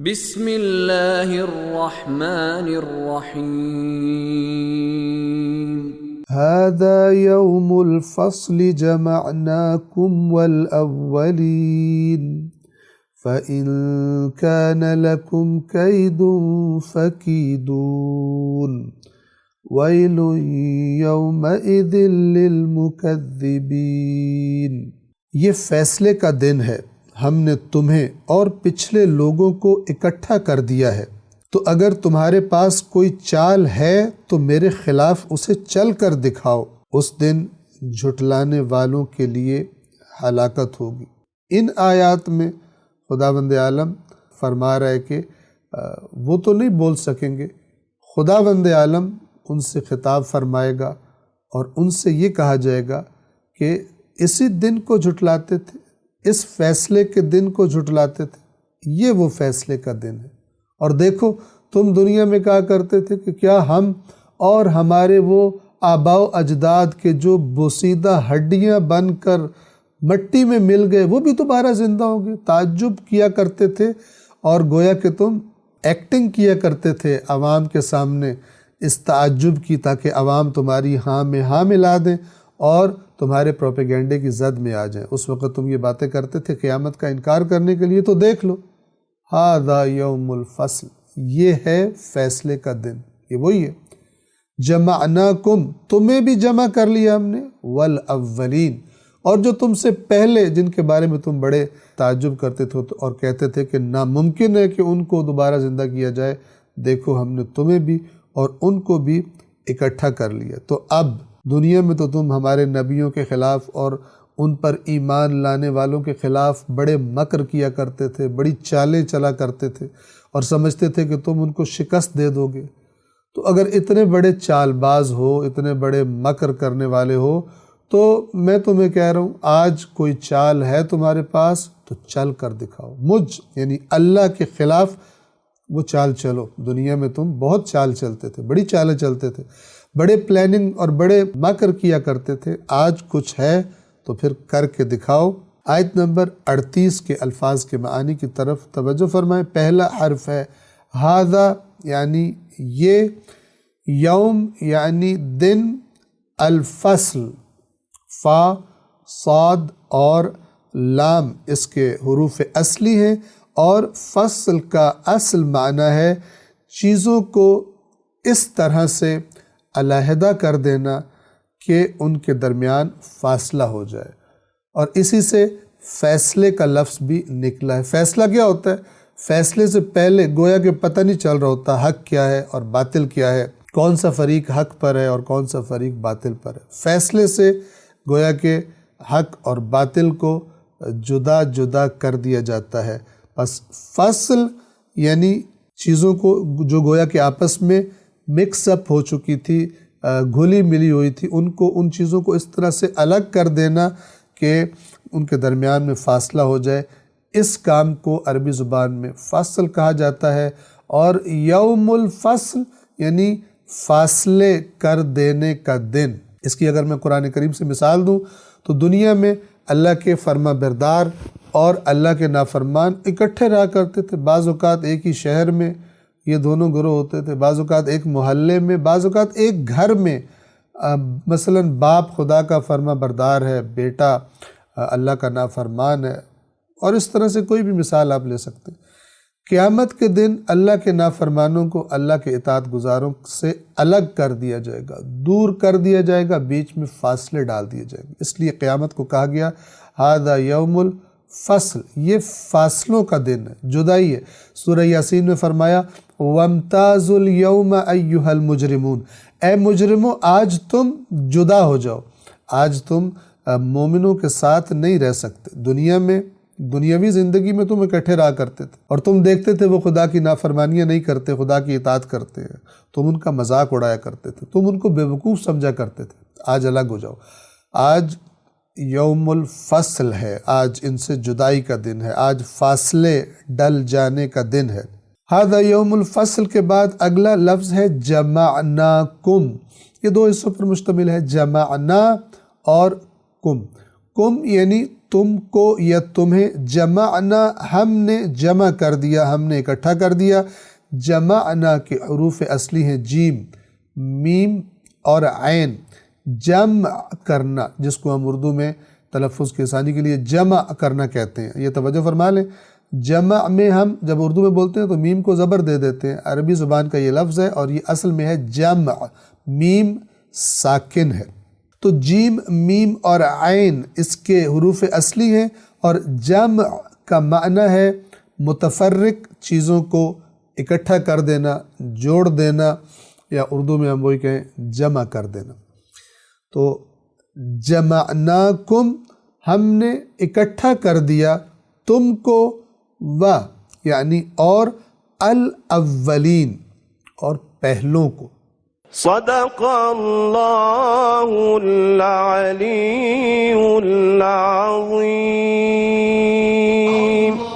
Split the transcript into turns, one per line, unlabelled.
بسم اللہ الرحمن الرحیم
هذا يوم الفصل جمعناكم والأولين فإن كان لكم كيد فكيدون ويل يومئذ للمكذبين۔ یہ فیصلے کا دن ہے، ہم نے تمہیں اور پچھلے لوگوں کو اکٹھا کر دیا ہے، تو اگر تمہارے پاس کوئی چال ہے تو میرے خلاف اسے چل کر دکھاؤ، اس دن جھٹلانے والوں کے لیے ہلاکت ہوگی۔ ان آیات میں خداوند عالم فرما رہا ہے کہ وہ تو نہیں بول سکیں گے، خداوند عالم ان سے خطاب فرمائے گا اور ان سے یہ کہا جائے گا کہ اسی دن کو جھٹلاتے تھے، اس فیصلے کے دن کو جھٹلاتے تھے، یہ وہ فیصلے کا دن ہے۔ اور دیکھو تم دنیا میں کہا کرتے تھے کہ کیا ہم اور ہمارے وہ آباء و اجداد کے جو بوسیدہ ہڈیاں بن کر مٹی میں مل گئے وہ بھی دوبارہ زندہ ہوں گے؟ تعجب کیا کرتے تھے اور گویا کہ تم ایکٹنگ کیا کرتے تھے عوام کے سامنے اس تعجب کی، تاکہ عوام تمہاری ہاں میں ہاں ملا دیں اور تمہارے پروپیگنڈے کی زد میں آ جائیں۔ اس وقت تم یہ باتیں کرتے تھے قیامت کا انکار کرنے کے لیے، تو دیکھ لو ھذا یوم الفصل، یہ ہے فیصلے کا دن، یہ وہی ہے۔ جمعناکم، تمہیں بھی جمع کر لیا ہم نے، والاولین، اور جو تم سے پہلے جن کے بارے میں تم بڑے تعجب کرتے تھے اور کہتے تھے کہ ناممکن ہے کہ ان کو دوبارہ زندہ کیا جائے، دیکھو ہم نے تمہیں بھی اور ان کو بھی اکٹھا کر لیا۔ تو اب دنیا میں تو تم ہمارے نبیوں کے خلاف اور ان پر ایمان لانے والوں کے خلاف بڑے مکر کیا کرتے تھے، بڑی چالیں چلا کرتے تھے اور سمجھتے تھے کہ تم ان کو شکست دے دو گے۔ تو اگر اتنے بڑے چال باز ہو، اتنے بڑے مکر کرنے والے ہو، تو میں تمہیں کہہ رہا ہوں آج کوئی چال ہے تمہارے پاس تو چل کر دکھاؤ، مجھ یعنی اللہ کے خلاف وہ چال چلو۔ دنیا میں تم بہت چال چلتے تھے، بڑی چالیں چلتے تھے، بڑے پلاننگ اور بڑے مکر کیا کرتے تھے، آج کچھ ہے تو پھر کر کے دکھاؤ۔ آیت نمبر 38 کے الفاظ کے معانی کی طرف توجہ فرمائیں۔ پہلا حرف ہے ھذا، یعنی یہ، یوم یعنی دن، الفصل، فا، صاد اور لام اس کے حروف اصلی ہیں، اور فصل کا اصل معنی ہے چیزوں کو اس طرح سے علیحدہ کر دینا کہ ان کے درمیان فاصلہ ہو جائے، اور اسی سے فیصلے کا لفظ بھی نکلا ہے۔ فیصلہ کیا ہوتا ہے؟ فیصلے سے پہلے گویا کہ پتہ نہیں چل رہا ہوتا حق کیا ہے اور باطل کیا ہے، کون سا فریق حق پر ہے اور کون سا فریق باطل پر ہے۔ فیصلے سے گویا کہ حق اور باطل کو جدا جدا کر دیا جاتا ہے۔ بس فصل یعنی چیزوں کو جو گویا کہ آپس میں مکس اپ ہو چکی تھی، گھلی ملی ہوئی تھی، ان کو ان چیزوں کو اس طرح سے الگ کر دینا کہ ان کے درمیان میں فاصلہ ہو جائے، اس کام کو عربی زبان میں فصل کہا جاتا ہے۔ اور یوم الفصل یعنی فاصلے کر دینے کا دن۔ اس کی اگر میں قرآن کریم سے مثال دوں تو دنیا میں اللہ کے فرما بردار اور اللہ کے نافرمان اکٹھے رہا کرتے تھے، بعض اوقات ایک ہی شہر میں یہ دونوں گروہ ہوتے تھے، بعض اوقات ایک محلے میں، بعض اوقات ایک گھر میں۔ مثلا باپ خدا کا فرما بردار ہے، بیٹا اللہ کا نافرمان ہے، اور اس طرح سے کوئی بھی مثال آپ لے سکتے ہیں۔ قیامت کے دن اللہ کے نافرمانوں کو اللہ کے اطاعت گزاروں سے الگ کر دیا جائے گا، دور کر دیا جائے گا، بیچ میں فاصلے ڈال دیے جائیں گے۔ اس لیے قیامت کو کہا گیا ھذا یوم الفصل، یہ فاصلوں کا دن ہے، جدائی ہے۔ سورہ یاسین میں فرمایا وَامْتَازُوا الْيَوْمَ أَيُّهَا الْمُجْرِمُونَ، اے مجرموں آج تم جدا ہو جاؤ، آج تم مومنوں کے ساتھ نہیں رہ سکتے۔ دنیا میں دنیاوی زندگی میں تم اکٹھے رہا کرتے تھے اور تم دیکھتے تھے وہ خدا کی نافرمانیاں نہیں کرتے، خدا کی اطاعت کرتے ہیں، تم ان کا مذاق اڑایا کرتے تھے، تم ان کو بیوقوف سمجھا کرتے تھے۔ آج الگ ہو جاؤ، آج یوم الفصل ہے، آج ان سے جدائی کا دن ہے، آج فاصلے ڈل جانے کا دن ہے۔ ھذا یوم الفصل کے بعد اگلا لفظ ہے جمعناکم، یہ دو حصوں پر مشتمل ہے، جمعنا اور کم۔ کم یعنی تم کو یا تمہیں، جمعنا ہم نے جمع کر دیا، ہم نے اکٹھا کر دیا۔ جمعنا کے حروف اصلی ہیں جیم، میم اور عین۔ جمع کرنا، جس کو ہم اردو میں تلفظ کی آسانی کے لیے جمع کرنا کہتے ہیں، یہ توجہ فرما لیں۔ جمع میں ہم جب اردو میں بولتے ہیں تو میم کو زبر دے دیتے ہیں، عربی زبان کا یہ لفظ ہے اور یہ اصل میں ہے جمع، میم ساکن ہے۔ تو جیم، میم اور عین اس کے حروف اصلی ہیں، اور جمع کا معنی ہے متفرق چیزوں کو اکٹھا کر دینا، جوڑ دینا، یا اردو میں ہم وہی کہیں جمع کر دینا۔ تو جمعناکم ہم نے اکٹھا کر دیا تم کو، و یعنی اور، الاولین اور پہلوں کو۔
صدق اللہ العلی العظیم۔